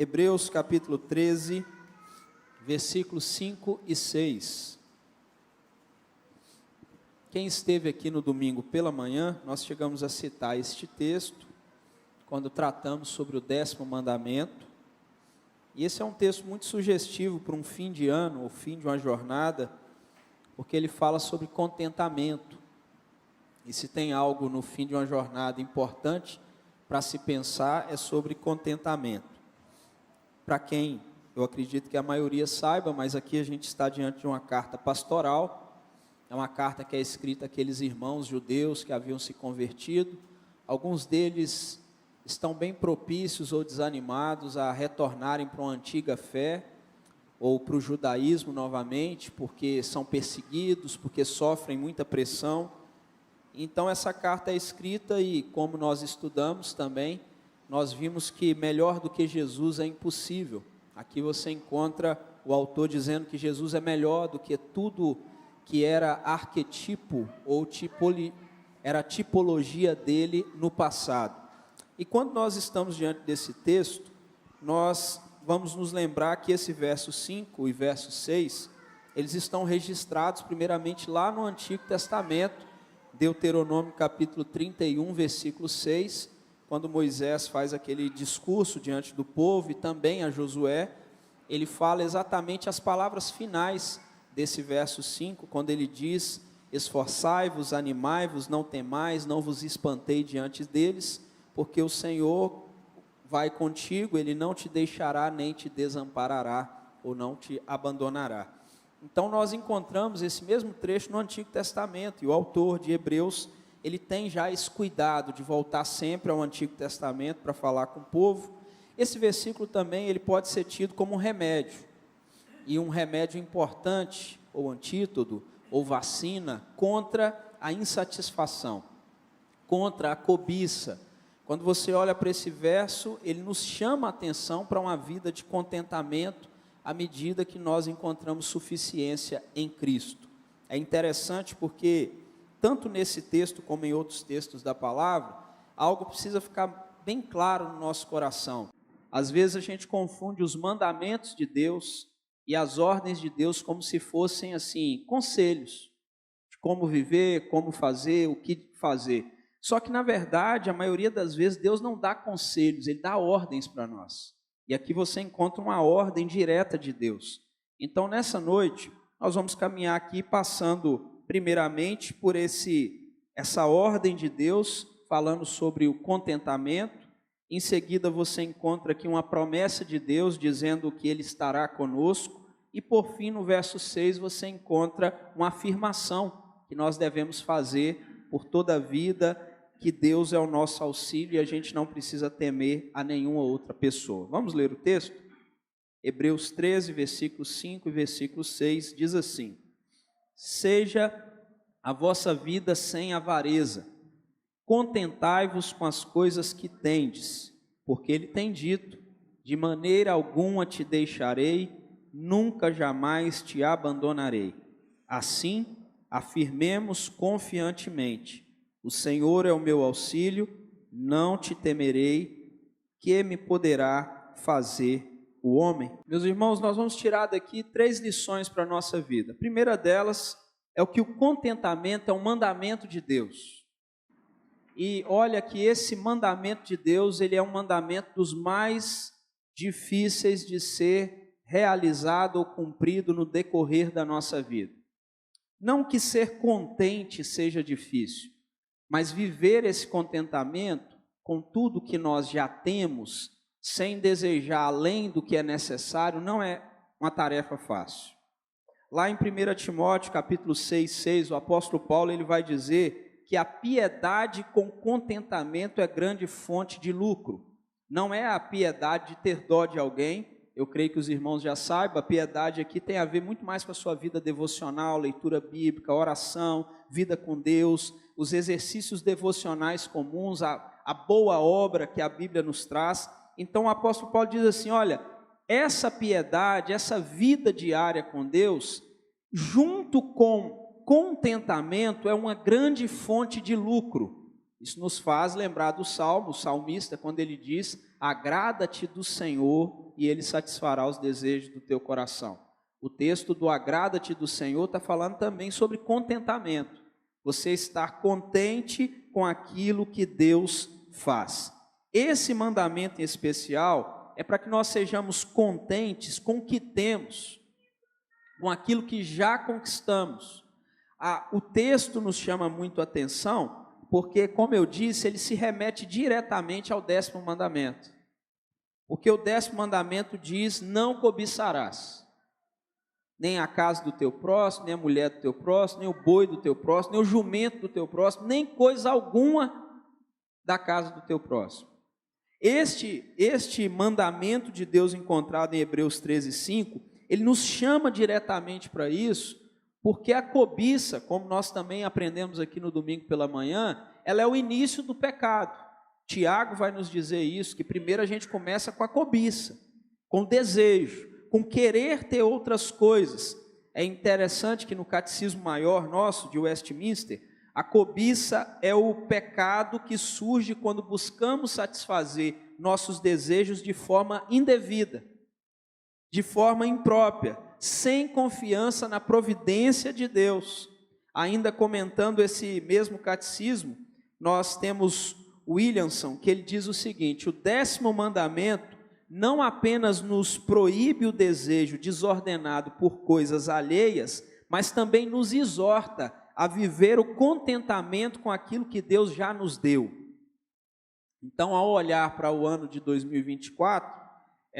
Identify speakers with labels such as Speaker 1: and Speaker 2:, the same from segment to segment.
Speaker 1: Hebreus capítulo 13, versículos 5 e 6. Quem esteve aqui no domingo pela manhã, nós chegamos a citar este texto, quando tratamos sobre o 10º mandamento. E esse é um texto muito sugestivo para um fim de ano, ou fim de uma jornada, porque ele fala sobre contentamento. E se tem algo no fim de uma jornada importante para se pensar, é sobre contentamento. Para quem, eu acredito que a maioria saiba, mas aqui a gente está diante de uma carta pastoral. É uma carta que é escrita àqueles irmãos judeus que haviam se convertido. Alguns deles estão bem propícios ou desanimados a retornarem para uma antiga fé, ou para o judaísmo novamente, porque são perseguidos, porque sofrem muita pressão. Então essa carta é escrita e, como nós estudamos também, nós vimos que melhor do que Jesus é impossível. Aqui você encontra o autor dizendo que Jesus é melhor do que tudo que era arquetipo ou era tipologia dele no passado. E quando nós estamos diante desse texto, nós vamos nos lembrar que esse verso 5 e verso 6, eles estão registrados primeiramente lá no Antigo Testamento, Deuteronômio capítulo 31, versículo 6, quando Moisés faz aquele discurso diante do povo, e também a Josué, ele fala exatamente as palavras finais desse verso 5, quando ele diz: esforçai-vos, animai-vos, não temais, não vos espantei diante deles, porque o Senhor vai contigo, Ele não te deixará, nem te desamparará, ou não te abandonará. Então nós encontramos esse mesmo trecho no Antigo Testamento, e o autor de Hebreus, ele tem já esse cuidado de voltar sempre ao Antigo Testamento para falar com o povo. Esse versículo também, ele pode ser tido como um remédio, e um remédio importante, ou antídoto, ou vacina, contra a insatisfação, contra a cobiça. Quando você olha para esse verso, ele nos chama a atenção para uma vida de contentamento, à medida que nós encontramos suficiência em Cristo. É interessante porque, tanto nesse texto como em outros textos da palavra, algo precisa ficar bem claro no nosso coração. Às vezes a gente confunde os mandamentos de Deus e as ordens de Deus como se fossem assim, conselhos de como viver, como fazer, o que fazer. Só que, na verdade, a maioria das vezes, Deus não dá conselhos, Ele dá ordens para nós. E aqui você encontra uma ordem direta de Deus. Então, nessa noite, nós vamos caminhar aqui passando, primeiramente, por essa ordem de Deus, falando sobre o contentamento. Em seguida, você encontra aqui uma promessa de Deus, dizendo que Ele estará conosco. E, por fim, no verso 6, você encontra uma afirmação que nós devemos fazer por toda a vida, que Deus é o nosso auxílio e a gente não precisa temer a nenhuma outra pessoa. Vamos ler o texto? Hebreus 13, versículo 5 e versículo 6, diz assim: seja a vossa vida sem avareza, contentai-vos com as coisas que tendes, porque ele tem dito: de maneira alguma te deixarei, nunca jamais te abandonarei. Assim, afirmemos confiantemente: o Senhor é o meu auxílio, não te temerei, que me poderá fazer o homem? Meus irmãos, nós vamos tirar daqui 3 lições para a nossa vida. A primeira delas é que o contentamento é um mandamento de Deus. E olha que esse mandamento de Deus, ele é um mandamento dos mais difíceis de ser realizado ou cumprido no decorrer da nossa vida. Não que ser contente seja difícil, mas viver esse contentamento com tudo que nós já temos, sem desejar além do que é necessário, não é uma tarefa fácil. Lá em 1 Timóteo, capítulo 6, o apóstolo Paulo ele vai dizer que a piedade com contentamento é grande fonte de lucro. Não é a piedade de ter dó de alguém. Eu creio que os irmãos já saibam, a piedade aqui tem a ver muito mais com a sua vida devocional, leitura bíblica, oração, vida com Deus, os exercícios devocionais comuns, a boa obra que a Bíblia nos traz. Então o apóstolo Paulo diz assim: olha, essa piedade, essa vida diária com Deus, junto com contentamento, é uma grande fonte de lucro. Isso nos faz lembrar do Salmo, o salmista, quando ele diz: agrada-te do Senhor e Ele satisfará os desejos do teu coração. O texto do agrada-te do Senhor está falando também sobre contentamento. Você estar contente com aquilo que Deus faz. Esse mandamento em especial é para que nós sejamos contentes com o que temos, com aquilo que já conquistamos. O texto nos chama muito a atenção, porque, como eu disse, ele se remete diretamente ao 10º mandamento. Porque o 10º mandamento diz: não cobiçarás, nem a casa do teu próximo, nem a mulher do teu próximo, nem o boi do teu próximo, nem o jumento do teu próximo, nem coisa alguma da casa do teu próximo. Este mandamento de Deus encontrado em Hebreus 13:5, ele nos chama diretamente para isso, porque a cobiça, como nós também aprendemos aqui no domingo pela manhã, ela é o início do pecado. Tiago vai nos dizer isso, que primeiro a gente começa com a cobiça, com o desejo, com querer ter outras coisas. É interessante que no Catecismo Maior nosso, de Westminster, a cobiça é o pecado que surge quando buscamos satisfazer nossos desejos de forma indevida, de forma imprópria, sem confiança na providência de Deus. Ainda comentando esse mesmo catecismo, nós temos Williamson, que ele diz o seguinte: o 10º mandamento não apenas nos proíbe o desejo desordenado por coisas alheias, mas também nos exorta a viver o contentamento com aquilo que Deus já nos deu. Então, ao olhar para o ano de 2024,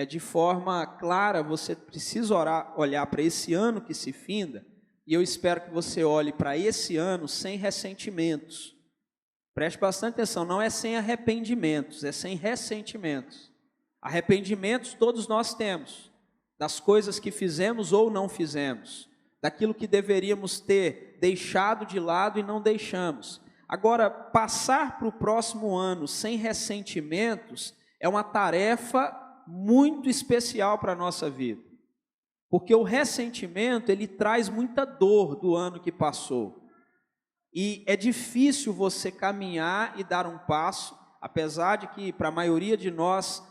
Speaker 1: de forma clara, você precisa olhar para esse ano que se finda, e eu espero que você olhe para esse ano sem ressentimentos. Preste bastante atenção, não é sem arrependimentos, é sem ressentimentos. Arrependimentos todos nós temos, das coisas que fizemos ou não fizemos, daquilo que deveríamos ter deixado de lado e não deixamos. Agora, passar para o próximo ano sem ressentimentos é uma tarefa muito especial para a nossa vida, porque o ressentimento, ele traz muita dor do ano que passou, e é difícil você caminhar e dar um passo, apesar de que para a maioria de nós,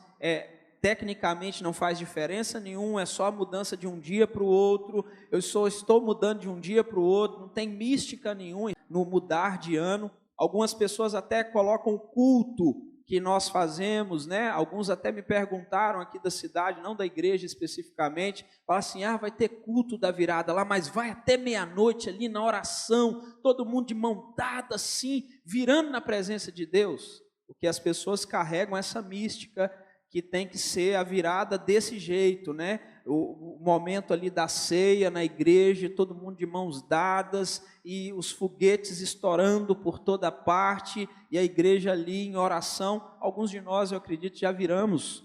Speaker 1: tecnicamente não faz diferença nenhuma, é só a mudança de um dia para o outro, eu só estou mudando de um dia para o outro, não tem mística nenhuma no mudar de ano. Algumas pessoas até colocam o culto que nós fazemos, né? Alguns até me perguntaram aqui da cidade, não da igreja especificamente, falam assim: vai ter culto da virada lá, mas vai até meia-noite ali na oração, todo mundo de mão dada assim, virando na presença de Deus, porque as pessoas carregam essa mística que tem que ser a virada desse jeito, né? O momento ali da ceia na igreja, todo mundo de mãos dadas e os foguetes estourando por toda parte e a igreja ali em oração. Alguns de nós, eu acredito, já viramos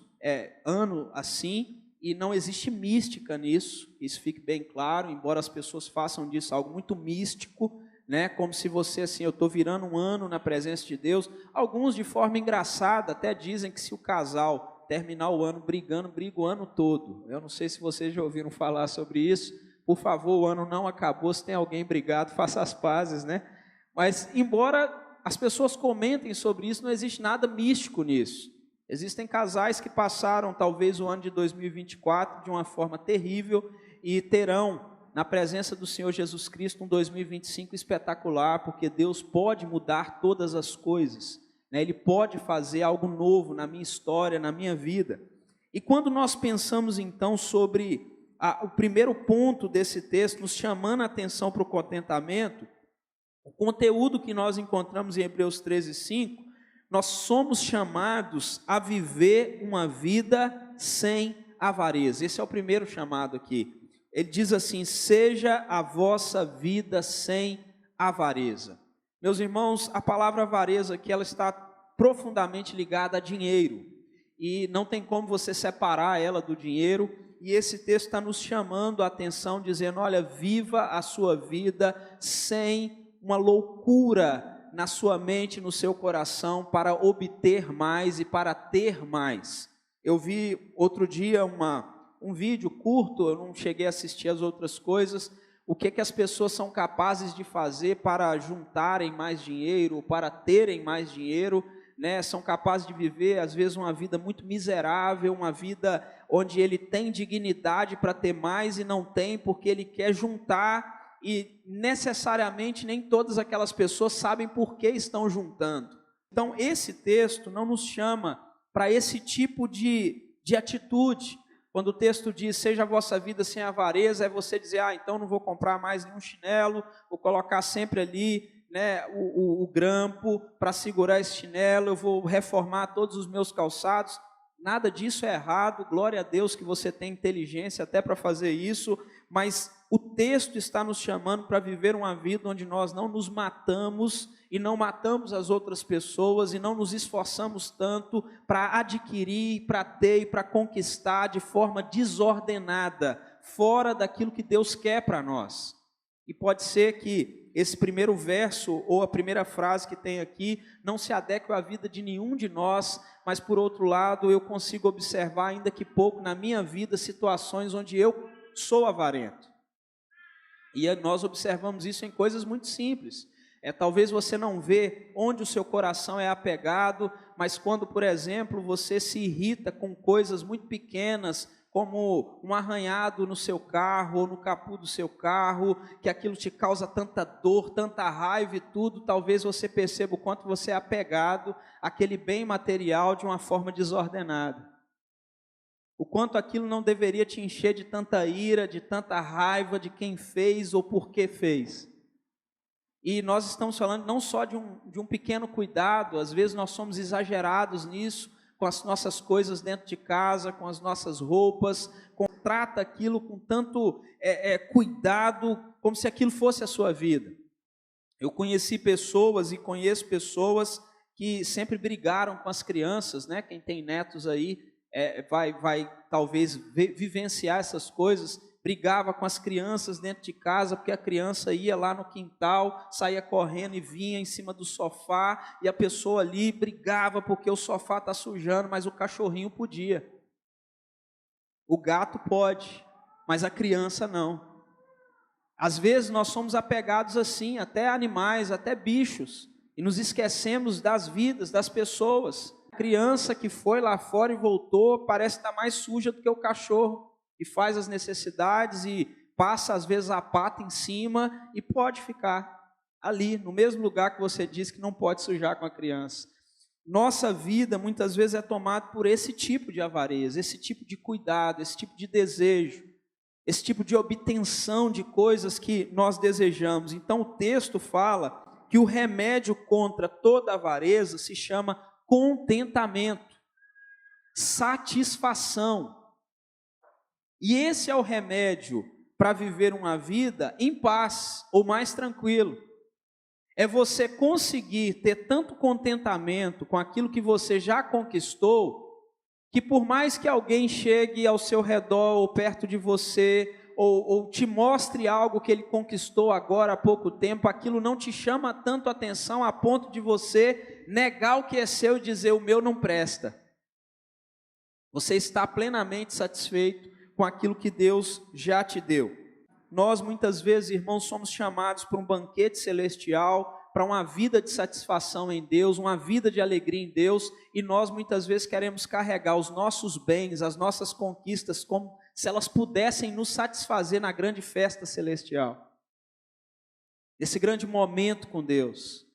Speaker 1: ano assim e não existe mística nisso, isso fique bem claro, embora as pessoas façam disso algo muito místico, né? Como se você assim, eu estou virando um ano na presença de Deus. Alguns de forma engraçada até dizem que se o casal terminar o ano brigando, briga o ano todo. Eu não sei se vocês já ouviram falar sobre isso. Por favor, o ano não acabou, se tem alguém brigado, faça as pazes, né? Mas, embora as pessoas comentem sobre isso, não existe nada místico nisso. Existem casais que passaram, talvez, o ano de 2024 de uma forma terrível e terão, na presença do Senhor Jesus Cristo, um 2025 espetacular, porque Deus pode mudar todas as coisas. Ele pode fazer algo novo na minha história, na minha vida. E quando nós pensamos então sobre o primeiro ponto desse texto, nos chamando a atenção para o contentamento, o conteúdo que nós encontramos em Hebreus 13:5, nós somos chamados a viver uma vida sem avareza. Esse é o primeiro chamado aqui. Ele diz assim: seja a vossa vida sem avareza. Meus irmãos, a palavra avareza aqui, ela está profundamente ligada a dinheiro, e não tem como você separar ela do dinheiro, e esse texto está nos chamando a atenção, dizendo: olha, viva a sua vida sem uma loucura na sua mente, no seu coração, para obter mais e para ter mais. Eu vi outro dia um vídeo curto, eu não cheguei a assistir as outras coisas, o que as pessoas são capazes de fazer para juntarem mais dinheiro, para terem mais dinheiro, né? São capazes de viver, às vezes, uma vida muito miserável, uma vida onde ele tem dignidade para ter mais e não tem, porque ele quer juntar, e necessariamente nem todas aquelas pessoas sabem por que estão juntando. Então esse texto não nos chama para esse tipo de atitude. Quando o texto diz, seja a vossa vida sem avareza, é você dizer, então não vou comprar mais nenhum chinelo, vou colocar sempre ali, né, o grampo para segurar esse chinelo, eu vou reformar todos os meus calçados. Nada disso é errado, glória a Deus que você tem inteligência até para fazer isso, mas o texto está nos chamando para viver uma vida onde nós não nos matamos e não matamos as outras pessoas e não nos esforçamos tanto para adquirir, para ter e para conquistar de forma desordenada, fora daquilo que Deus quer para nós. E pode ser que esse primeiro verso ou a primeira frase que tem aqui não se adeque à vida de nenhum de nós, mas por outro lado eu consigo observar ainda que pouco na minha vida situações onde eu sou avarento. E nós observamos isso em coisas muito simples. Talvez você não vê onde o seu coração é apegado, mas quando, por exemplo, você se irrita com coisas muito pequenas, como um arranhado no seu carro ou no capô do seu carro, que aquilo te causa tanta dor, tanta raiva e tudo, talvez você perceba o quanto você é apegado àquele bem material de uma forma desordenada. O quanto aquilo não deveria te encher de tanta ira, de tanta raiva de quem fez ou por que fez. E nós estamos falando não só de um pequeno cuidado, às vezes nós somos exagerados nisso, com as nossas coisas dentro de casa, com as nossas roupas, trata aquilo com tanto cuidado, como se aquilo fosse a sua vida. Eu conheci pessoas e conheço pessoas que sempre brigaram com as crianças, né? Quem tem netos aí vai talvez vivenciar essas coisas. Brigava com as crianças dentro de casa, porque a criança ia lá no quintal, saía correndo e vinha em cima do sofá, e a pessoa ali brigava porque o sofá está sujando, mas o cachorrinho podia. O gato pode, mas a criança não. Às vezes nós somos apegados assim, até a animais, até bichos, e nos esquecemos das vidas, das pessoas. A criança que foi lá fora e voltou, parece estar mais suja do que o cachorro, e faz as necessidades e passa às vezes a pata em cima e pode ficar ali, no mesmo lugar que você disse que não pode sujar com a criança. Nossa vida muitas vezes é tomada por esse tipo de avareza, esse tipo de cuidado, esse tipo de desejo, esse tipo de obtenção de coisas que nós desejamos. Então o texto fala que o remédio contra toda avareza se chama contentamento, satisfação. E esse é o remédio para viver uma vida em paz ou mais tranquilo. É você conseguir ter tanto contentamento com aquilo que você já conquistou, que por mais que alguém chegue ao seu redor ou perto de você, ou te mostre algo que ele conquistou agora há pouco tempo, aquilo não te chama tanto atenção a ponto de você negar o que é seu e dizer, o meu não presta. Você está plenamente satisfeito com aquilo que Deus já te deu. Nós muitas vezes, irmãos, somos chamados para um banquete celestial, para uma vida de satisfação em Deus, uma vida de alegria em Deus, e nós muitas vezes queremos carregar os nossos bens, as nossas conquistas, como se elas pudessem nos satisfazer na grande festa celestial. Esse grande momento com Deus.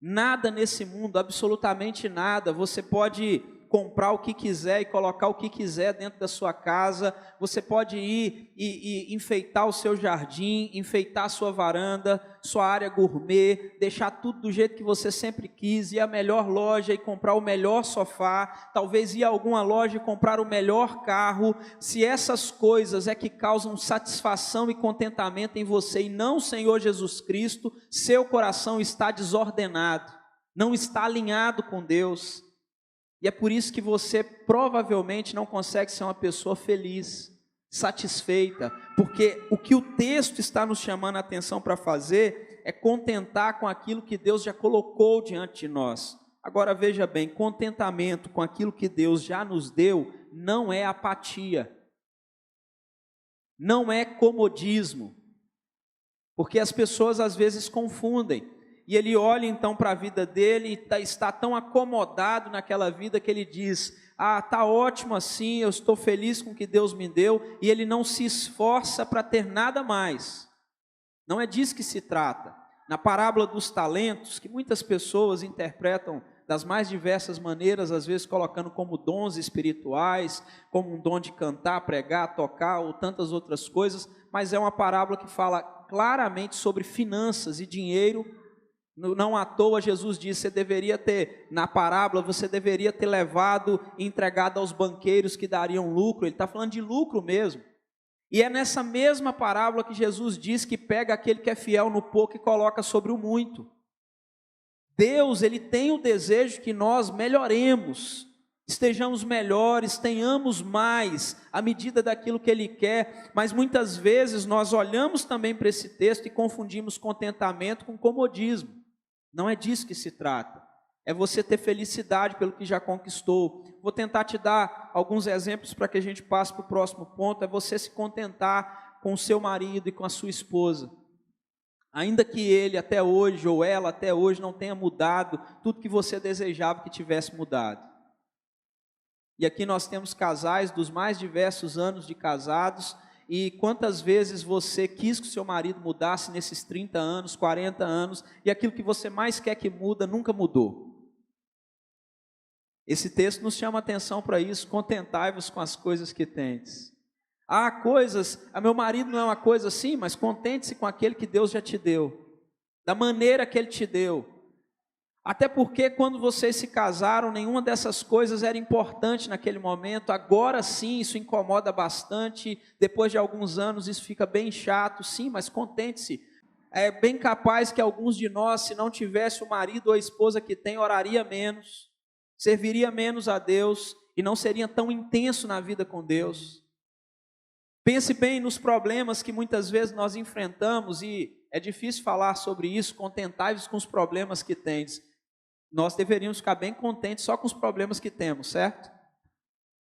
Speaker 1: Nada nesse mundo, absolutamente nada, você pode comprar o que quiser e colocar o que quiser dentro da sua casa, você pode ir e enfeitar o seu jardim, enfeitar a sua varanda, sua área gourmet, deixar tudo do jeito que você sempre quis, ir à melhor loja e comprar o melhor sofá, talvez ir a alguma loja e comprar o melhor carro. Se essas coisas é que causam satisfação e contentamento em você e não o Senhor Jesus Cristo, seu coração está desordenado, não está alinhado com Deus. E é por isso que você provavelmente não consegue ser uma pessoa feliz, satisfeita, porque o que o texto está nos chamando a atenção para fazer é contentar com aquilo que Deus já colocou diante de nós. Agora veja bem, contentamento com aquilo que Deus já nos deu não é apatia, não é comodismo, porque as pessoas às vezes confundem. E ele olha então para a vida dele e está tão acomodado naquela vida que ele diz, tá ótimo assim, eu estou feliz com o que Deus me deu, e ele não se esforça para ter nada mais. Não é disso que se trata. Na parábola dos talentos, que muitas pessoas interpretam das mais diversas maneiras, às vezes colocando como dons espirituais, como um dom de cantar, pregar, tocar ou tantas outras coisas, mas é uma parábola que fala claramente sobre finanças e dinheiro. Não à toa Jesus disse, na parábola, você deveria ter levado e entregado aos banqueiros que dariam lucro. Ele está falando de lucro mesmo. E é nessa mesma parábola que Jesus diz que pega aquele que é fiel no pouco e coloca sobre o muito. Deus, ele tem o desejo que nós melhoremos, estejamos melhores, tenhamos mais, à medida daquilo que ele quer, mas muitas vezes nós olhamos também para esse texto e confundimos contentamento com comodismo. Não é disso que se trata, é você ter felicidade pelo que já conquistou. Vou tentar te dar alguns exemplos para que a gente passe para o próximo ponto, é você se contentar com o seu marido e com a sua esposa. Ainda que ele até hoje, ou ela até hoje, não tenha mudado tudo que você desejava que tivesse mudado. E aqui nós temos casais dos mais diversos anos de casados, e quantas vezes você quis que o seu marido mudasse nesses 30 anos, 40 anos, e aquilo que você mais quer que muda, nunca mudou. Esse texto nos chama a atenção para isso, contentai-vos com as coisas que tendes. Há coisas, meu marido não é uma coisa assim, mas contente-se com aquele que Deus já te deu, da maneira que Ele te deu. Até porque quando vocês se casaram, nenhuma dessas coisas era importante naquele momento, agora sim isso incomoda bastante, depois de alguns anos isso fica bem chato, sim, mas contente-se. É bem capaz que alguns de nós, se não tivesse o marido ou a esposa que tem, oraria menos, serviria menos a Deus e não seria tão intenso na vida com Deus. Pense bem nos problemas que muitas vezes nós enfrentamos, e é difícil falar sobre isso, contentai-vos com os problemas que tendes. Nós deveríamos ficar bem contentes só com os problemas que temos, certo?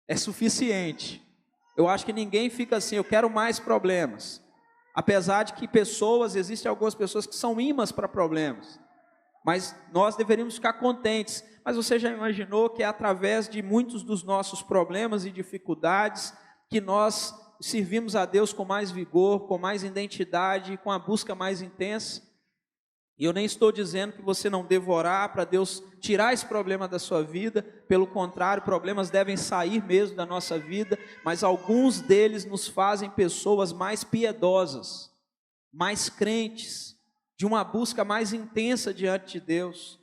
Speaker 1: É suficiente. Eu acho que ninguém fica assim, eu quero mais problemas. Apesar de que existem algumas pessoas que são imãs para problemas. Mas nós deveríamos ficar contentes. Mas você já imaginou que é através de muitos dos nossos problemas e dificuldades que nós servimos a Deus com mais vigor, com mais identidade, com a busca mais intensa? E eu nem estou dizendo que você não deva orar para Deus tirar esse problema da sua vida, pelo contrário, problemas devem sair mesmo da nossa vida, mas alguns deles nos fazem pessoas mais piedosas, mais crentes, de uma busca mais intensa diante de Deus.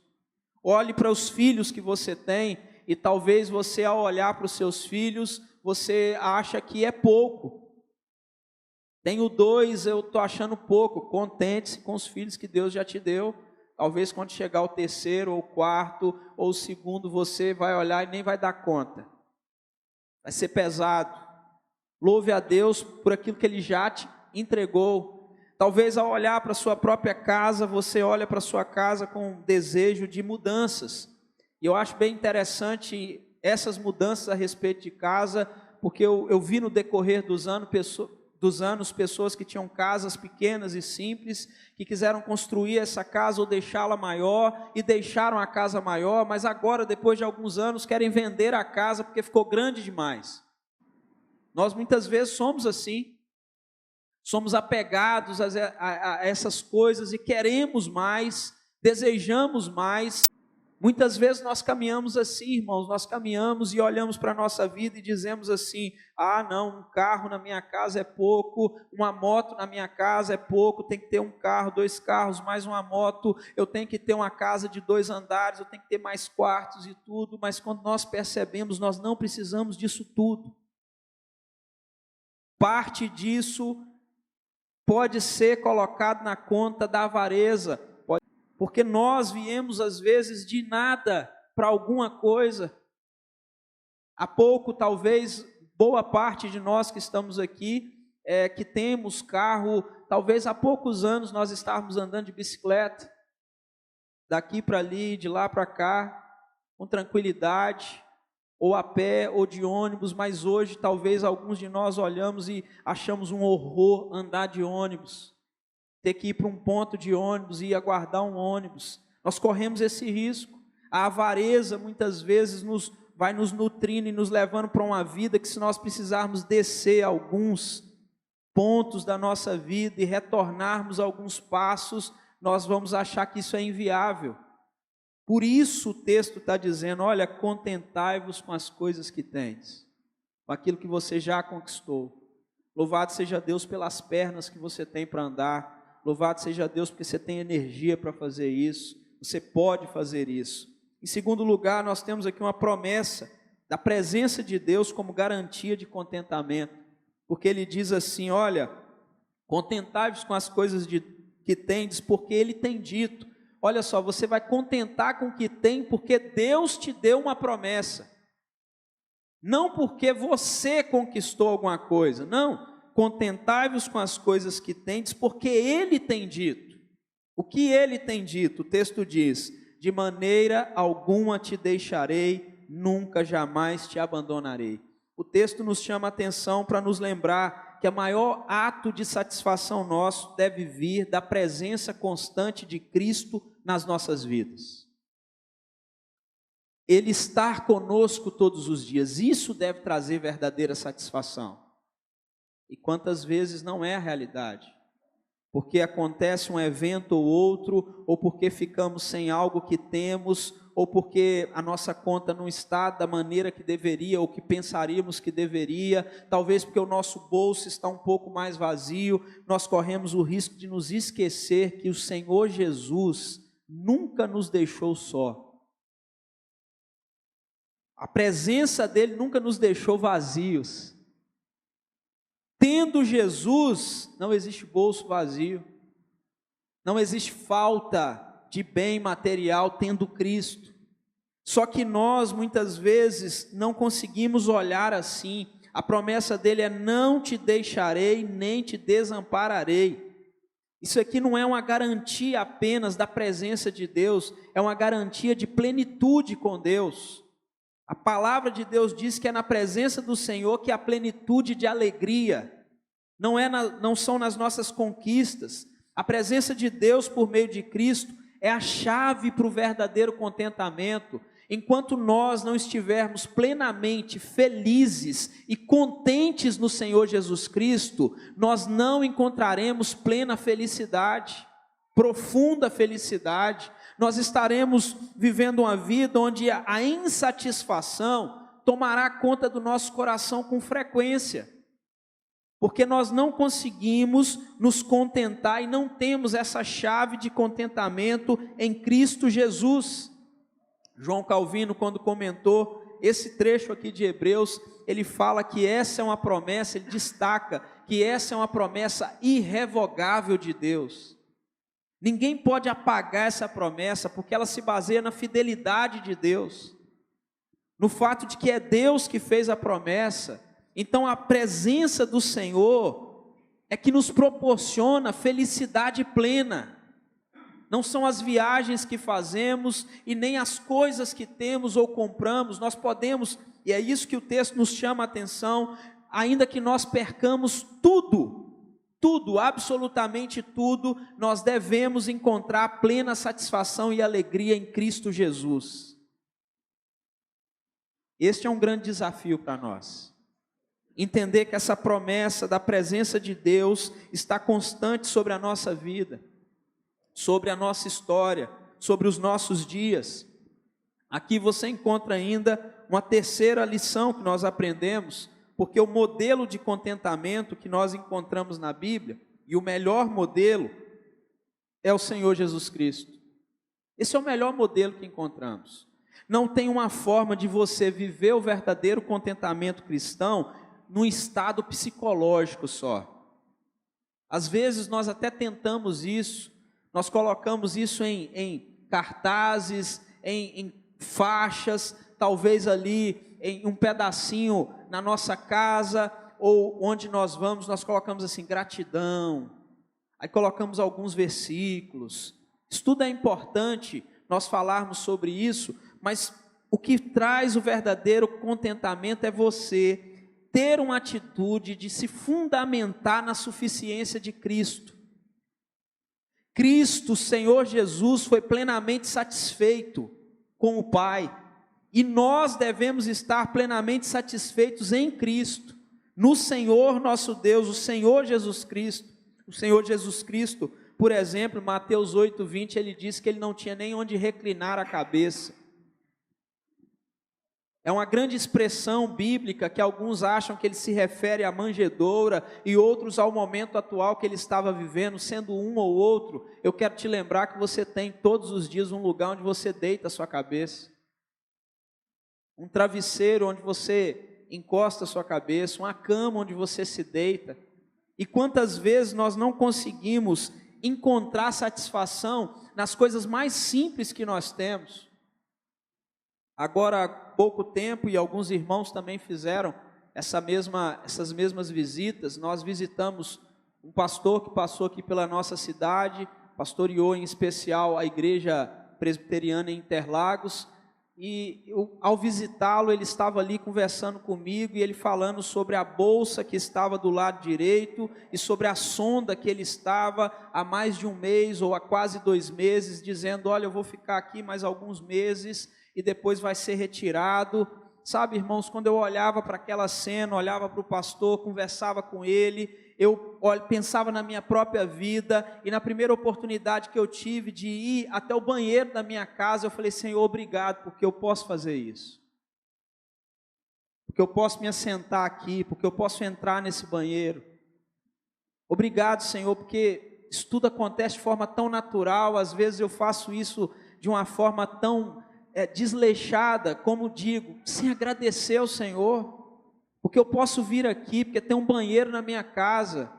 Speaker 1: Olhe para os filhos que você tem, e talvez você, ao olhar para os seus filhos, você acha que é pouco. Tenho 2, eu estou achando pouco. Contente-se com os filhos que Deus já te deu. Talvez quando chegar o 3º, ou o 4º, ou o 2º, você vai olhar e nem vai dar conta. Vai ser pesado. Louve a Deus por aquilo que Ele já te entregou. Talvez ao olhar para a sua própria casa, você olha para a sua casa com desejo de mudanças. E eu acho bem interessante essas mudanças a respeito de casa, porque eu vi no decorrer dos anos pessoas que tinham casas pequenas e simples, que quiseram construir essa casa ou deixá-la maior, e deixaram a casa maior, mas agora, depois de alguns anos, querem vender a casa porque ficou grande demais. Nós muitas vezes somos assim, somos apegados a essas coisas e queremos mais, desejamos mais. Muitas vezes nós caminhamos assim, irmãos, nós caminhamos e olhamos para a nossa vida e dizemos assim: não, um carro na minha casa é pouco, uma moto na minha casa é pouco, tem que ter um carro, 2 carros, mais uma moto, eu tenho que ter uma casa de 2 andares, eu tenho que ter mais quartos e tudo, mas quando nós percebemos, nós não precisamos disso tudo. Parte disso pode ser colocado na conta da avareza, porque nós viemos às vezes de nada para alguma coisa. Há pouco, talvez, boa parte de nós que estamos aqui, que temos carro, talvez há poucos anos nós estávamos andando de bicicleta, daqui para ali, de lá para cá, com tranquilidade, ou a pé, ou de ônibus, mas hoje talvez alguns de nós olhamos e achamos um horror andar de ônibus, ter que ir para um ponto de ônibus e aguardar um ônibus. Nós corremos esse risco. A avareza muitas vezes nos vai nos nutrindo e nos levando para uma vida que, se nós precisarmos descer alguns pontos da nossa vida e retornarmos alguns passos, nós vamos achar que isso é inviável. Por isso o texto está dizendo, olha, contentai-vos com as coisas que tendes, com aquilo que você já conquistou. Louvado seja Deus pelas pernas que você tem para andar, louvado seja Deus porque você tem energia para fazer isso, você pode fazer isso. Em segundo lugar, nós temos aqui uma promessa da presença de Deus como garantia de contentamento, porque ele diz assim, olha, contentai-vos com as coisas que tendes, porque ele tem dito. Olha só, você vai contentar com o que tem, porque Deus te deu uma promessa. Não porque você conquistou alguma coisa, não. Contentai-vos com as coisas que tendes, porque ele tem dito. O que ele tem dito? O texto diz, de maneira alguma te deixarei, nunca jamais te abandonarei. O texto nos chama a atenção para nos lembrar que o maior ato de satisfação nosso deve vir da presença constante de Cristo nas nossas vidas. Ele estar conosco todos os dias, isso deve trazer verdadeira satisfação. E quantas vezes não é a realidade? Porque acontece um evento ou outro, ou porque ficamos sem algo que temos, ou porque a nossa conta não está da maneira que deveria, ou que pensaríamos que deveria, talvez porque o nosso bolso está um pouco mais vazio, nós corremos o risco de nos esquecer que o Senhor Jesus nunca nos deixou só. A presença dele nunca nos deixou vazios. Tendo Jesus, não existe bolso vazio, não existe falta de bem material tendo Cristo. Só que nós muitas vezes não conseguimos olhar assim. A promessa dele é: não te deixarei nem te desampararei. Isso aqui não é uma garantia apenas da presença de Deus, é uma garantia de plenitude com Deus. A palavra de Deus diz que é na presença do Senhor que há plenitude de alegria, não são nas nossas conquistas. A presença de Deus por meio de Cristo é a chave para o verdadeiro contentamento. Enquanto nós não estivermos plenamente felizes e contentes no Senhor Jesus Cristo, nós não encontraremos plena felicidade, profunda felicidade. Nós estaremos vivendo uma vida onde a insatisfação tomará conta do nosso coração com frequência, porque nós não conseguimos nos contentar e não temos essa chave de contentamento em Cristo Jesus. João Calvino, quando comentou esse trecho aqui de Hebreus, ele fala que essa é uma promessa, ele destaca que essa é uma promessa irrevogável de Deus. Ninguém pode apagar essa promessa, porque ela se baseia na fidelidade de Deus, no fato de que é Deus que fez a promessa. Então a presença do Senhor é que nos proporciona felicidade plena. Não são as viagens que fazemos e nem as coisas que temos ou compramos. Nós podemos, e é isso que o texto nos chama a atenção, ainda que nós percamos tudo, absolutamente tudo, nós devemos encontrar plena satisfação e alegria em Cristo Jesus. Este é um grande desafio para nós. Entender que essa promessa da presença de Deus está constante sobre a nossa vida, sobre a nossa história, sobre os nossos dias. Aqui você encontra ainda uma terceira lição que nós aprendemos, porque o modelo de contentamento que nós encontramos na Bíblia, e o melhor modelo, é o Senhor Jesus Cristo. Esse é o melhor modelo que encontramos. Não tem uma forma de você viver o verdadeiro contentamento cristão num estado psicológico só. Às vezes nós até tentamos isso, nós colocamos isso em cartazes, em faixas, talvez ali em um pedacinho na nossa casa, ou onde nós vamos, nós colocamos assim, gratidão, aí colocamos alguns versículos. Isso tudo é importante, nós falarmos sobre isso, mas o que traz o verdadeiro contentamento é você ter uma atitude de se fundamentar na suficiência de Cristo. Cristo, Senhor Jesus, foi plenamente satisfeito com o Pai, E nós devemos estar plenamente satisfeitos em Cristo, no Senhor nosso Deus, o Senhor Jesus Cristo. O Senhor Jesus Cristo, por exemplo, Mateus 8:20, ele disse que ele não tinha nem onde reclinar a cabeça. É uma grande expressão bíblica que alguns acham que ele se refere à manjedoura e outros ao momento atual que ele estava vivendo, sendo um ou outro. Eu quero te lembrar que você tem todos os dias um lugar onde você deita a sua cabeça, um travesseiro onde você encosta a sua cabeça, uma cama onde você se deita. E quantas vezes nós não conseguimos encontrar satisfação nas coisas mais simples que nós temos. Agora há pouco tempo, e alguns irmãos também fizeram essas mesmas visitas, nós visitamos um pastor que passou aqui pela nossa cidade, pastoreou em especial a igreja presbiteriana em Interlagos, e ao visitá-lo ele estava ali conversando comigo, e ele falando sobre a bolsa que estava do lado direito, e sobre a sonda que ele estava há mais de um mês, ou há quase 2 meses, dizendo, olha, eu vou ficar aqui mais alguns meses, e depois vai ser retirado. Sabe, irmãos, quando eu olhava para aquela cena, olhava para o pastor, conversava com ele, eu pensava na minha própria vida, e na primeira oportunidade que eu tive de ir até o banheiro da minha casa, eu falei, Senhor, obrigado, porque eu posso fazer isso, porque eu posso me assentar aqui, porque eu posso entrar nesse banheiro. Obrigado, Senhor, porque isso tudo acontece de forma tão natural. Às vezes eu faço isso de uma forma tão desleixada, como digo, sem agradecer ao Senhor, porque eu posso vir aqui, porque tem um banheiro na minha casa.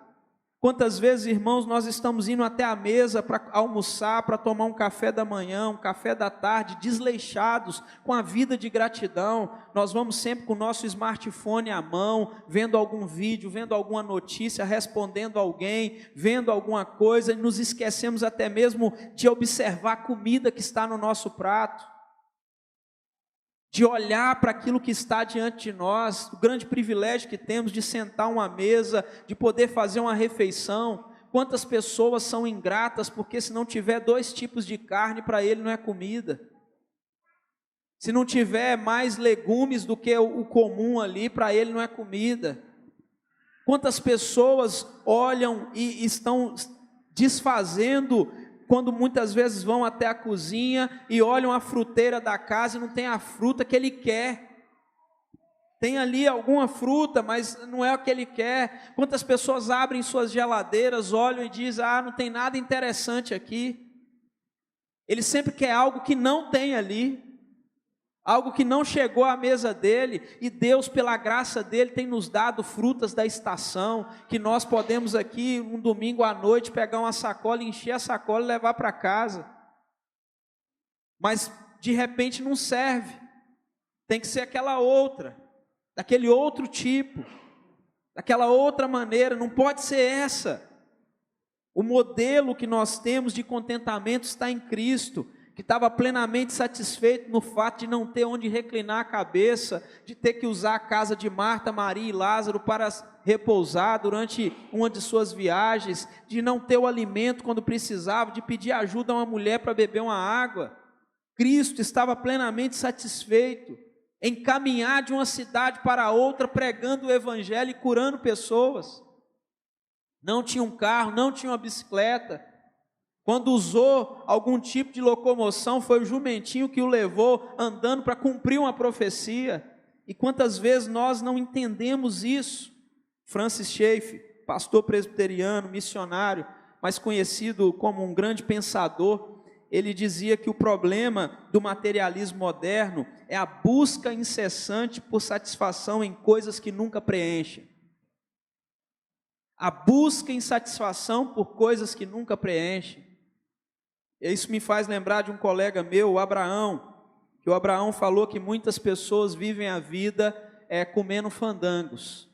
Speaker 1: Quantas vezes, irmãos, nós estamos indo até a mesa para almoçar, para tomar um café da manhã, um café da tarde, desleixados, com a vida de gratidão. Nós vamos sempre com o nosso smartphone à mão, vendo algum vídeo, vendo alguma notícia, respondendo alguém, vendo alguma coisa, e nos esquecemos até mesmo de observar a comida que está no nosso prato, de olhar para aquilo que está diante de nós, o grande privilégio que temos de sentar a uma mesa, de poder fazer uma refeição. Quantas pessoas são ingratas, porque se não tiver 2 tipos de carne, para ele não é comida. Se não tiver mais legumes do que o comum ali, para ele não é comida. Quantas pessoas olham e estão desfazendo, quando muitas vezes vão até a cozinha e olham a fruteira da casa e não tem a fruta que ele quer. Tem ali alguma fruta, mas não é o que ele quer. Quantas pessoas abrem suas geladeiras, olham e dizem, não tem nada interessante aqui. Ele sempre quer algo que não tem ali, algo que não chegou à mesa dele, e Deus, pela graça dele, tem nos dado frutas da estação, que nós podemos aqui, um domingo à noite, pegar uma sacola, encher a sacola e levar para casa. Mas, de repente, não serve. Tem que ser aquela outra, daquele outro tipo, daquela outra maneira, não pode ser essa. O modelo que nós temos de contentamento está em Cristo, que estava plenamente satisfeito no fato de não ter onde reclinar a cabeça, de ter que usar a casa de Marta, Maria e Lázaro para repousar durante uma de suas viagens, de não ter o alimento quando precisava, de pedir ajuda a uma mulher para beber uma água. Cristo estava plenamente satisfeito em caminhar de uma cidade para outra, pregando o evangelho e curando pessoas. Não tinha um carro, não tinha uma bicicleta. Quando usou algum tipo de locomoção, foi o jumentinho que o levou andando para cumprir uma profecia. E quantas vezes nós não entendemos isso? Francis Schaeffer, pastor presbiteriano, missionário, mas conhecido como um grande pensador, ele dizia que o problema do materialismo moderno é a busca incessante por satisfação em coisas que nunca preenchem. A busca em satisfação por coisas que nunca preenchem. Isso me faz lembrar de um colega meu, o Abraão, que o Abraão falou que muitas pessoas vivem a vida comendo fandangos.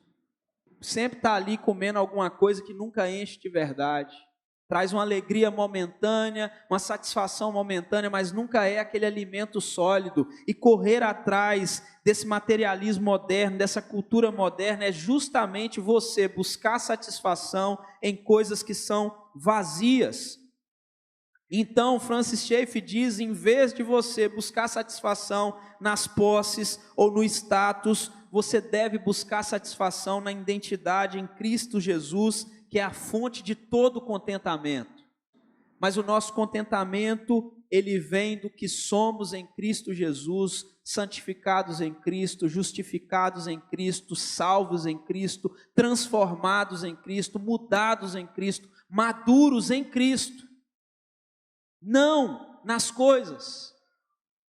Speaker 1: Sempre está ali comendo alguma coisa que nunca enche de verdade. Traz uma alegria momentânea, uma satisfação momentânea, mas nunca é aquele alimento sólido. E correr atrás desse materialismo moderno, dessa cultura moderna, é justamente você buscar satisfação em coisas que são vazias. Então, Francis Schaeffer diz, em vez de você buscar satisfação nas posses ou no status, você deve buscar satisfação na identidade em Cristo Jesus, que é a fonte de todo contentamento. Mas o nosso contentamento, ele vem do que somos em Cristo Jesus, santificados em Cristo, justificados em Cristo, salvos em Cristo, transformados em Cristo, mudados em Cristo, maduros em Cristo. Não nas coisas.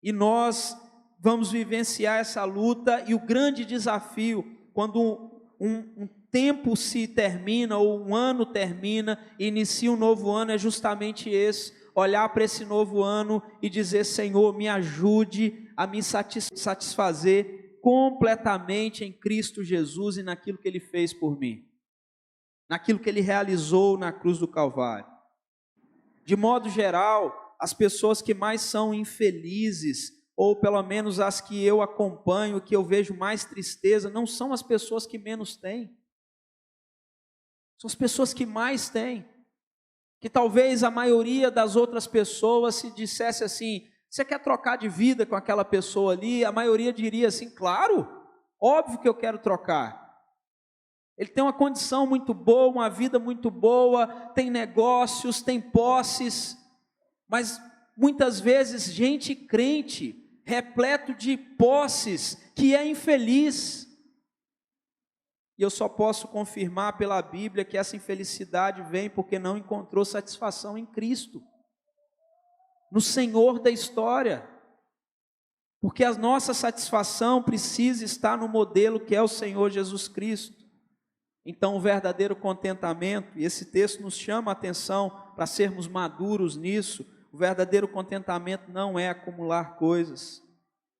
Speaker 1: E nós vamos vivenciar essa luta, e o grande desafio, quando um tempo se termina, ou um ano termina, e inicia um novo ano, é justamente esse: olhar para esse novo ano e dizer: Senhor, me ajude a me satisfazer completamente em Cristo Jesus e naquilo que Ele fez por mim, naquilo que Ele realizou na cruz do Calvário. De modo geral, as pessoas que mais são infelizes, ou pelo menos as que eu acompanho, que eu vejo mais tristeza, não são as pessoas que menos têm, são as pessoas que mais têm. Que talvez a maioria das outras pessoas, se dissesse assim: você quer trocar de vida com aquela pessoa ali? A maioria diria assim: claro, óbvio que eu quero trocar. Ele tem uma condição muito boa, uma vida muito boa, tem negócios, tem posses, mas muitas vezes gente crente, repleto de posses, que é infeliz. E eu só posso confirmar pela Bíblia que essa infelicidade vem porque não encontrou satisfação em Cristo, no Senhor da história. Porque a nossa satisfação precisa estar no modelo que é o Senhor Jesus Cristo. Então, o verdadeiro contentamento, e esse texto nos chama a atenção para sermos maduros nisso, o verdadeiro contentamento não é acumular coisas,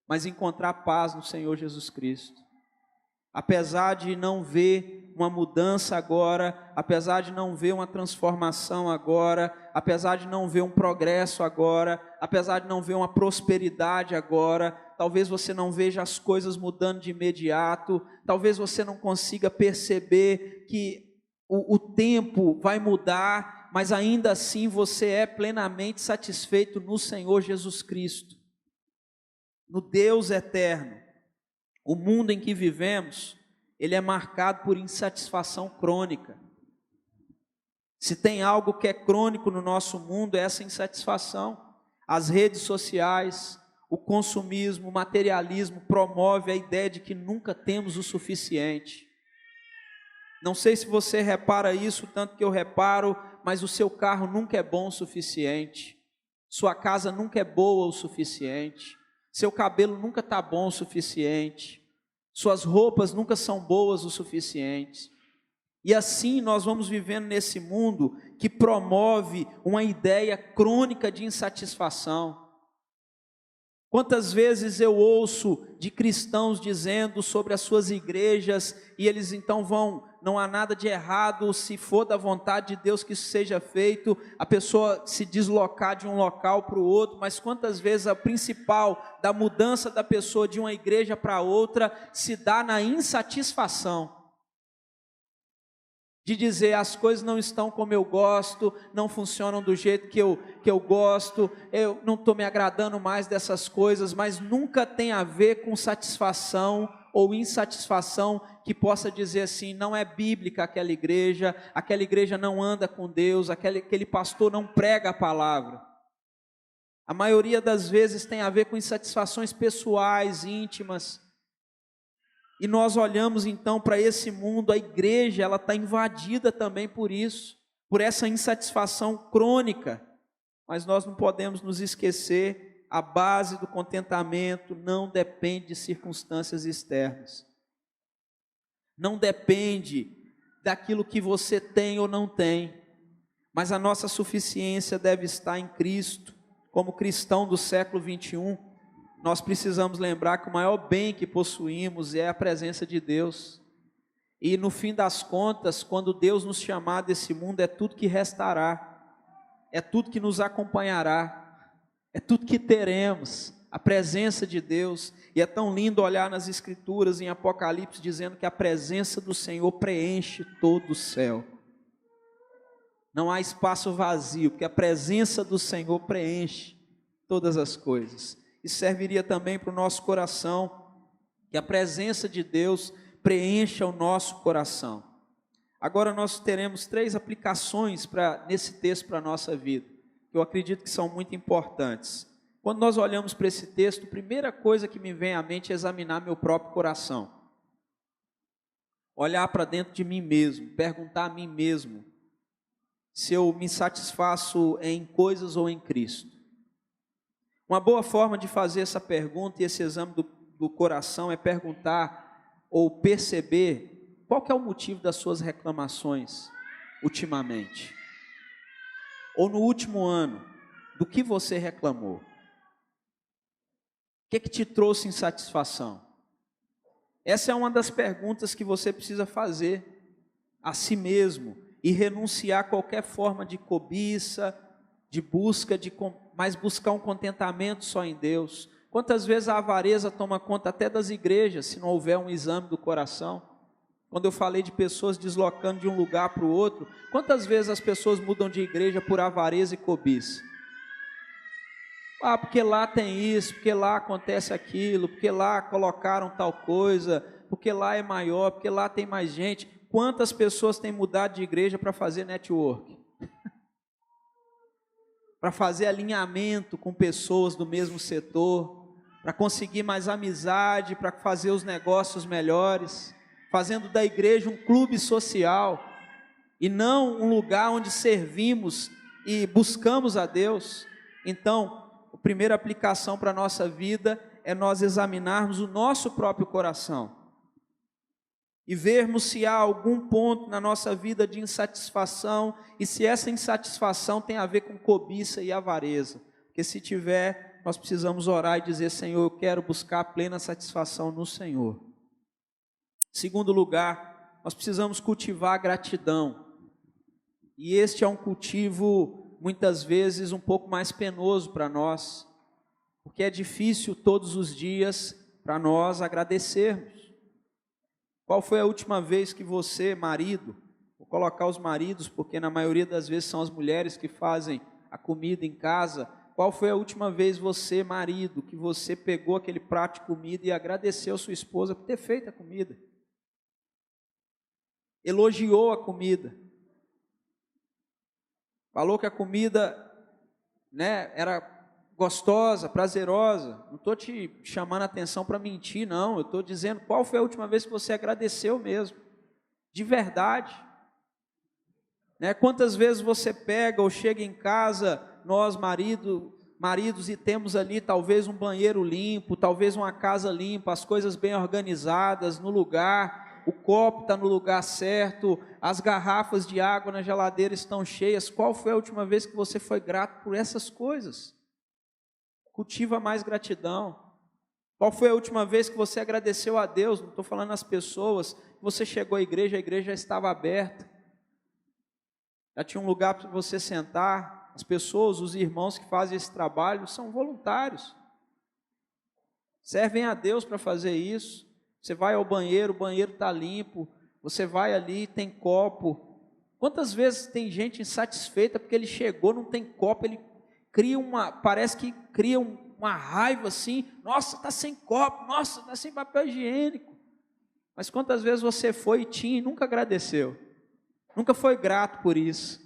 Speaker 1: mas encontrar paz no Senhor Jesus Cristo. Apesar de não ver uma mudança agora, apesar de não ver uma transformação agora, apesar de não ver um progresso agora, apesar de não ver uma prosperidade agora, talvez você não veja as coisas mudando de imediato, talvez você não consiga perceber que o tempo vai mudar, mas ainda assim você é plenamente satisfeito no Senhor Jesus Cristo, no Deus eterno. O mundo em que vivemos, ele é marcado por insatisfação crônica. Se tem algo que é crônico no nosso mundo, é essa insatisfação. As redes sociais, o consumismo, o materialismo promove a ideia de que nunca temos o suficiente. Não sei se você repara isso, tanto que eu reparo, mas o seu carro nunca é bom o suficiente. Sua casa nunca é boa o suficiente. Seu cabelo nunca está bom o suficiente. Suas roupas nunca são boas o suficiente. E assim nós vamos vivendo nesse mundo que promove uma ideia crônica de insatisfação. Quantas vezes eu ouço de cristãos dizendo sobre as suas igrejas, e eles então vão, não há nada de errado, se for da vontade de Deus que isso seja feito, a pessoa se deslocar de um local para o outro, mas quantas vezes a principal da mudança da pessoa de uma igreja para outra se dá na insatisfação. De dizer: as coisas não estão como eu gosto, não funcionam do jeito que eu gosto, eu não estou me agradando mais dessas coisas, mas nunca tem a ver com satisfação ou insatisfação que possa dizer assim: não é bíblica aquela igreja não anda com Deus, aquele pastor não prega a palavra. A maioria das vezes tem a ver com insatisfações pessoais, íntimas. E nós olhamos então para esse mundo, a igreja ela está invadida também por isso, por essa insatisfação crônica, mas nós não podemos nos esquecer, a base do contentamento não depende de circunstâncias externas, não depende daquilo que você tem ou não tem, mas a nossa suficiência deve estar em Cristo. Como cristão do século 21, nós precisamos lembrar que o maior bem que possuímos é a presença de Deus. E no fim das contas, quando Deus nos chamar desse mundo, é tudo que restará, é tudo que nos acompanhará, é tudo que teremos, a presença de Deus. E é tão lindo olhar nas Escrituras, em Apocalipse, dizendo que a presença do Senhor preenche todo o céu. Não há espaço vazio, porque a presença do Senhor preenche todas as coisas. Isso serviria também para o nosso coração, que a presença de Deus preencha o nosso coração. Agora nós teremos 3 aplicações nesse texto para a nossa vida, que eu acredito que são muito importantes. Quando nós olhamos para esse texto, a primeira coisa que me vem à mente é examinar meu próprio coração. Olhar para dentro de mim mesmo, perguntar a mim mesmo se eu me satisfaço em coisas ou em Cristo. Uma boa forma de fazer essa pergunta e esse exame do coração é perguntar ou perceber qual que é o motivo das suas reclamações ultimamente. Ou no último ano, do que você reclamou? O que te trouxe insatisfação? Essa é uma das perguntas que você precisa fazer a si mesmo e renunciar a qualquer forma de cobiça, de busca, mas buscar um contentamento só em Deus. Quantas vezes a avareza toma conta até das igrejas, se não houver um exame do coração? Quando eu falei de pessoas deslocando de um lugar para o outro, quantas vezes as pessoas mudam de igreja por avareza e cobiça? Ah, porque lá tem isso, porque lá acontece aquilo, porque lá colocaram tal coisa, porque lá é maior, porque lá tem mais gente. Quantas pessoas têm mudado de igreja para fazer network? Para fazer alinhamento com pessoas do mesmo setor, para conseguir mais amizade, para fazer os negócios melhores, fazendo da igreja um clube social e não um lugar onde servimos e buscamos a Deus. Então, a primeira aplicação para a nossa vida é nós examinarmos o nosso próprio coração e vermos se há algum ponto na nossa vida de insatisfação e se essa insatisfação tem a ver com cobiça e avareza, porque se tiver, nós precisamos orar e dizer: Senhor, eu quero buscar a plena satisfação no Senhor. Segundo lugar, nós precisamos cultivar a gratidão, e este é um cultivo muitas vezes um pouco mais penoso para nós, porque é difícil todos os dias para nós agradecermos. Qual foi a última vez que você, marido, vou colocar os maridos, porque na maioria das vezes são as mulheres que fazem a comida em casa, qual foi a última vez você, marido, que você pegou aquele prato de comida e agradeceu a sua esposa por ter feito a comida? Elogiou a comida, falou que a comida, era gostosa, prazerosa. Não estou te chamando a atenção para mentir, não. Eu estou dizendo qual foi a última vez que você agradeceu mesmo, de verdade. Quantas vezes você pega ou chega em casa, nós maridos, e temos ali talvez um banheiro limpo, talvez uma casa limpa, as coisas bem organizadas no lugar, o copo está no lugar certo, as garrafas de água na geladeira estão cheias. Qual foi a última vez que você foi grato por essas coisas? Cultiva mais gratidão. Qual foi a última vez que você agradeceu a Deus? Não estou falando às pessoas. Você chegou à igreja, a igreja já estava aberta, já tinha um lugar para você sentar. As pessoas, os irmãos que fazem esse trabalho são voluntários, servem a Deus para fazer isso. Você vai ao banheiro, o banheiro está limpo, você vai ali, tem copo. Quantas vezes tem gente insatisfeita porque ele chegou, não tem copo, ele parece que cria uma raiva assim: nossa, está sem copo, nossa, está sem papel higiênico. Mas quantas vezes você foi e tinha e nunca agradeceu? Nunca foi grato por isso,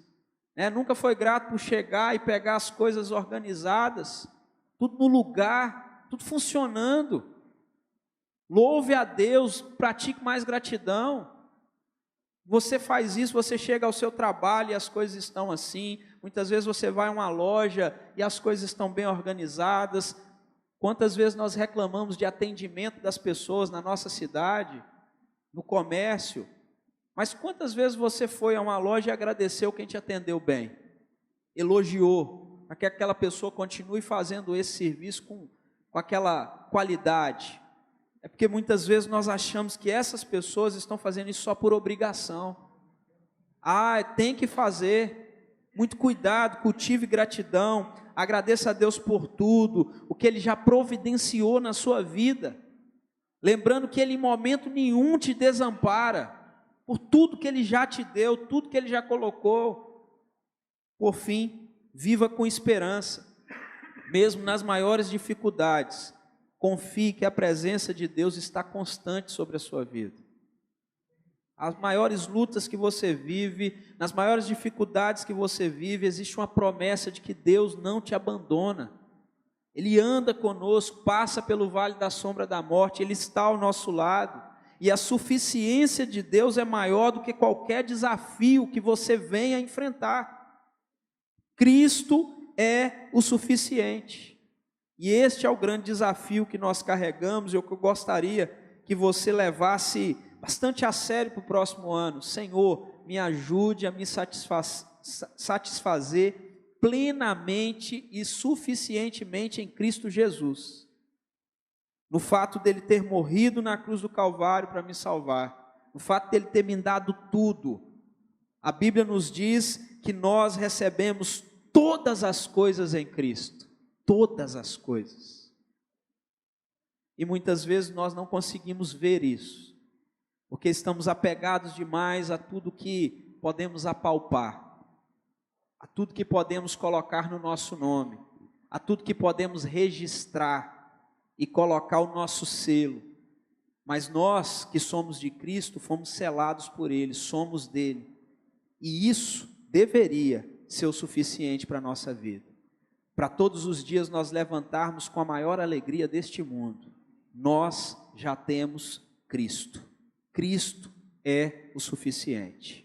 Speaker 1: Nunca foi grato por chegar e pegar as coisas organizadas, tudo no lugar, tudo funcionando. Louve a Deus, pratique mais gratidão. Você faz isso, você chega ao seu trabalho e as coisas estão assim. Muitas vezes você vai a uma loja e as coisas estão bem organizadas. Quantas vezes nós reclamamos de atendimento das pessoas na nossa cidade, no comércio? Mas quantas vezes você foi a uma loja e agradeceu quem te atendeu bem? Elogiou, para que aquela pessoa continue fazendo esse serviço com aquela qualidade. É porque muitas vezes nós achamos que essas pessoas estão fazendo isso só por obrigação. Tem que fazer. Muito cuidado, cultive gratidão, agradeça a Deus por tudo, o que Ele já providenciou na sua vida. Lembrando que Ele em momento nenhum te desampara, por tudo que Ele já te deu, tudo que Ele já colocou. Por fim, viva com esperança, mesmo nas maiores dificuldades. Confie que a presença de Deus está constante sobre a sua vida. As maiores lutas que você vive, nas maiores dificuldades que você vive, existe uma promessa de que Deus não te abandona. Ele anda conosco, passa pelo vale da sombra da morte, Ele está ao nosso lado. E a suficiência de Deus é maior do que qualquer desafio que você venha enfrentar. Cristo é o suficiente. E este é o grande desafio que nós carregamos, e o que eu gostaria que você levasse bastante a sério para o próximo ano. Senhor, me ajude a me satisfazer plenamente e suficientemente em Cristo Jesus. No fato dele ter morrido na cruz do Calvário para me salvar. No fato dele ter me dado tudo. A Bíblia nos diz que nós recebemos todas as coisas em Cristo. Todas as coisas. E muitas vezes nós não conseguimos ver isso, porque estamos apegados demais a tudo que podemos apalpar, a tudo que podemos colocar no nosso nome, a tudo que podemos registrar e colocar o nosso selo. Mas nós que somos de Cristo, fomos selados por Ele, somos dele, e isso deveria ser o suficiente para a nossa vida. Para todos os dias nós levantarmos com a maior alegria deste mundo. Nós já temos Cristo. Cristo é o suficiente.